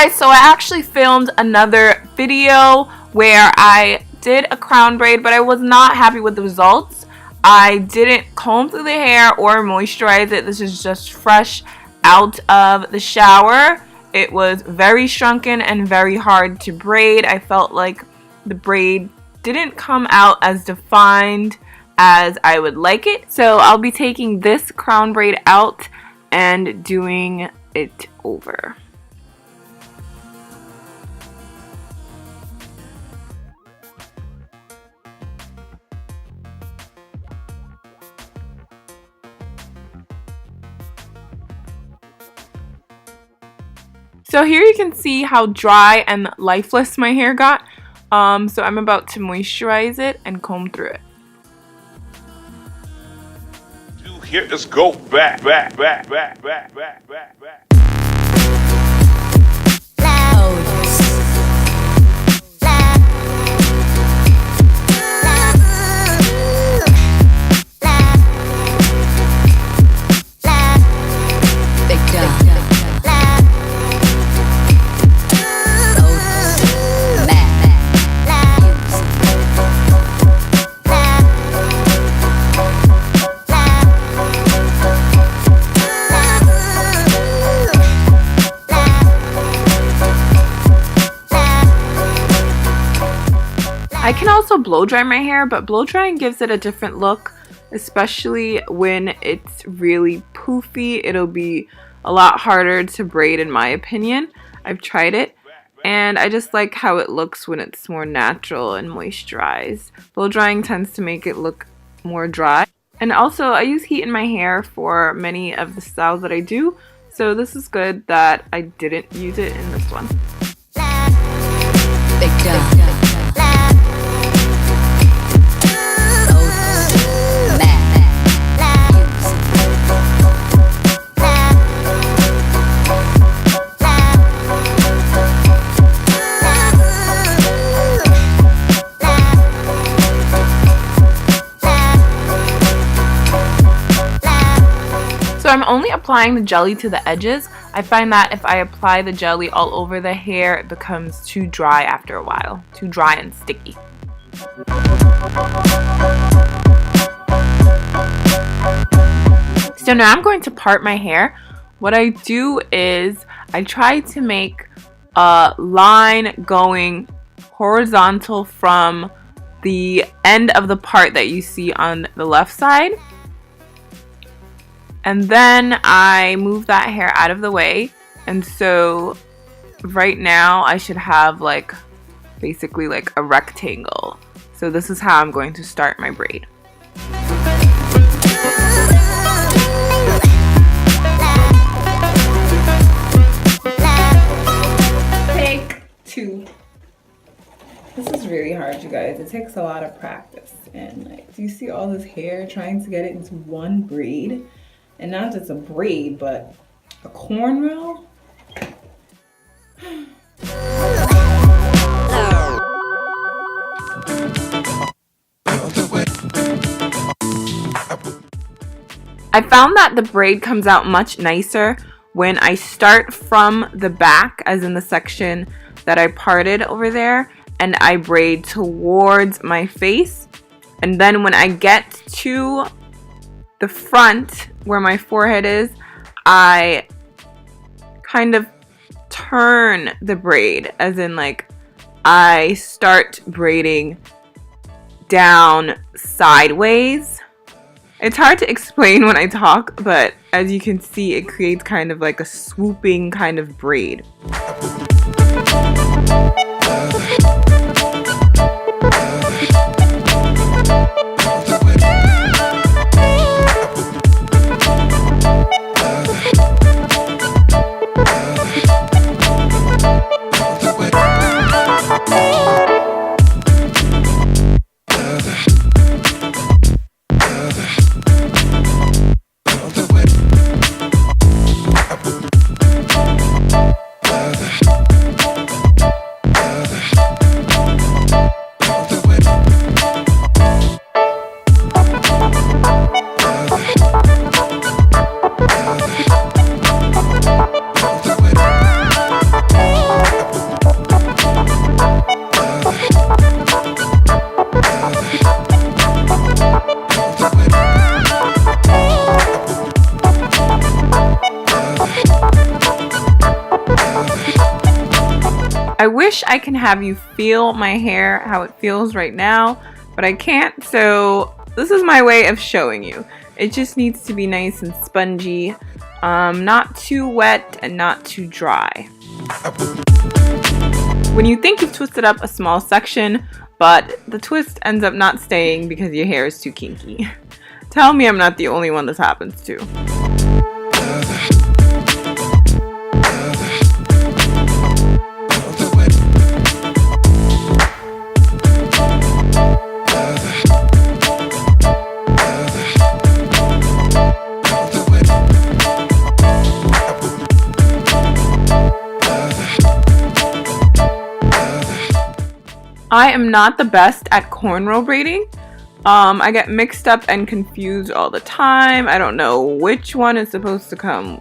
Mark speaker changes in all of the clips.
Speaker 1: guys, so I actually filmed another video where I did a crown braid, but I was not happy with the results. I didn't comb through the hair or moisturize it. This is just fresh out of the shower. It was very shrunken and very hard to braid. I felt like the braid didn't come out as defined as I would like it. So I'll be taking this crown braid out and doing it over. So here you can see how dry and lifeless my hair got. So I'm about to moisturize it and comb through it.
Speaker 2: Here, let's go back.
Speaker 1: I can also blow dry my hair, but blow drying gives it a different look, especially when it's really poofy. It'll be a lot harder to braid in my opinion. I've tried it and I just like how it looks when it's more natural and moisturized. Blow drying tends to make it look more dry. And also I use heat in my hair for many of the styles that I do, so this is good that I didn't use it in this one. So I'm only applying the jelly to the edges. I find that if I apply the jelly all over the hair, it becomes too dry after a while. Too dry and sticky. So now I'm going to part my hair. What I do is I try to make a line going horizontal from the end of the part that you see on the left side. And then I move that hair out of the way. And so right now I should have like basically like a rectangle. So this is how I'm going to start my braid. Take two. This is really hard, you guys. It takes a lot of practice. And like, do you see all this hair trying to get it into one braid? And not just a braid, but a cornrow. I found that the braid comes out much nicer when I start from the back, as in the section that I parted over there, and I braid towards my face. And then when I get to the front where my forehead is, I kind of turn the braid, as in like I start braiding down sideways. It's hard to explain when I talk, but as you can see, it creates kind of like a swooping kind of braid. I wish I can have you feel my hair how it feels right now, but I can't, so this is my way of showing you. It just needs to be nice and spongy, not too wet and not too dry. When you think you've twisted up a small section, but the twist ends up not staying because your hair is too kinky. Tell me I'm not the only one this happens to. I am not the best at cornrow braiding. I get mixed up and confused all the time. I don't know which one is supposed to come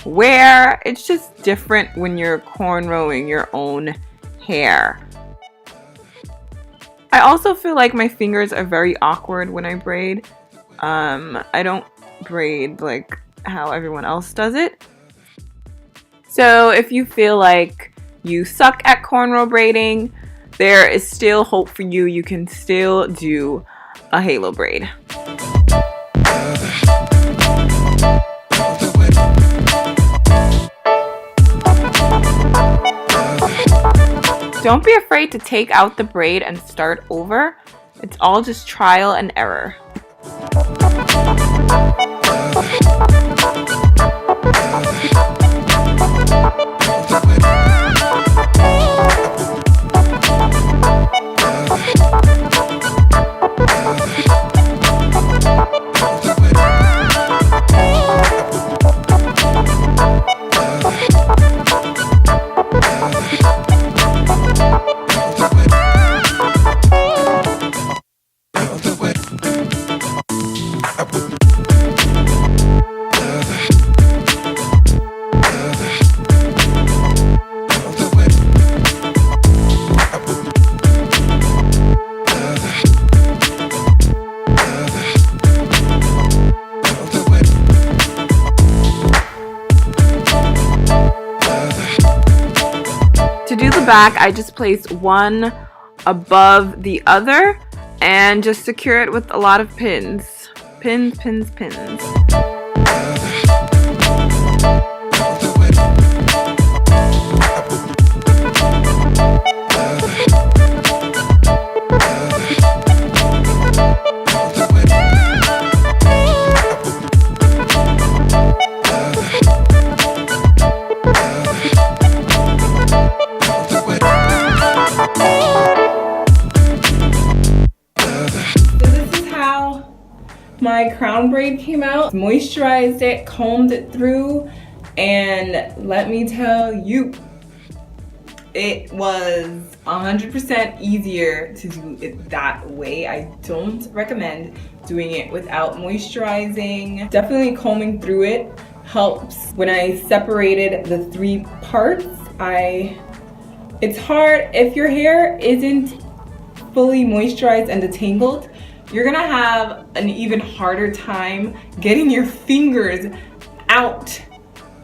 Speaker 1: where. It's just different when you're cornrowing your own hair. I also feel like my fingers are very awkward when I braid. I don't braid like how everyone else does it. So if you feel like you suck at cornrow braiding, there is still hope for you. You can still do a halo braid. Don't be afraid to take out the braid and start over. It's all just trial and error. To do the back, I just place one above the other and just secure it with a lot of pins. Pins, pins, pins. My crown braid came out, moisturized it, combed it through, and let me tell you, it was 100% easier to do it that way. I don't recommend doing it without moisturizing. Definitely combing through it helps. When I separated the 3 parts, it's hard if your hair isn't fully moisturized and detangled. You're gonna have an even harder time getting your fingers out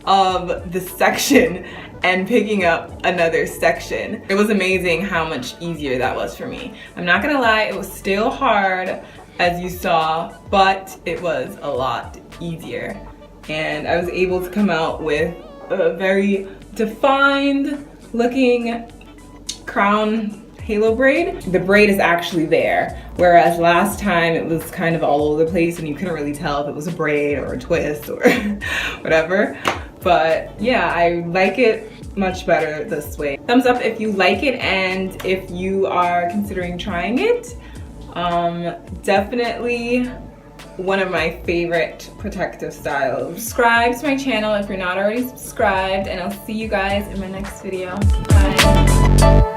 Speaker 1: of the section and picking up another section. It was amazing how much easier that was for me. I'm not gonna lie, it was still hard as you saw, but it was a lot easier. And I was able to come out with a very defined looking crown halo braid. The braid is actually there, whereas last time it was kind of all over the place and you couldn't really tell if it was a braid or a twist or whatever. But yeah, I like it much better this way. Thumbs up if you like it and if you are considering trying it. Definitely one of my favorite protective styles. Subscribe to my channel if you're not already subscribed, and I'll see you guys in my next video. Bye.